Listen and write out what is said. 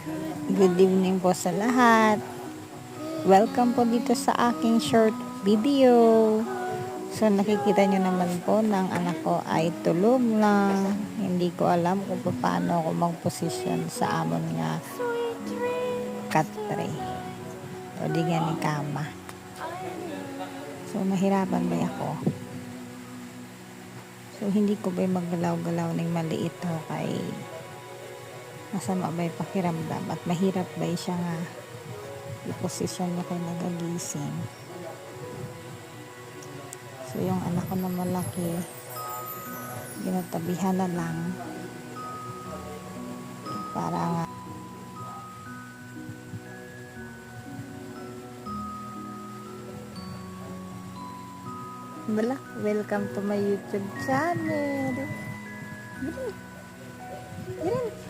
Good evening po sa lahat. Welcome po dito sa aking short video. So nakikita nyo naman po ng anak ko ay tulog na. Hindi ko alam kung paano ako magposisyon sa amon nga cat tray. O di nga ni kama. So nahirapan ba ako? So hindi ko ba maggalaw-galaw ng maliit ho kay masama ba'y pakiramdam at mahirap ba'y siya nga i-posisyon niya kay nagagising. So yung anak ko na malaki ginatabihan na lang para nga bala, welcome to my YouTube channel. Girin.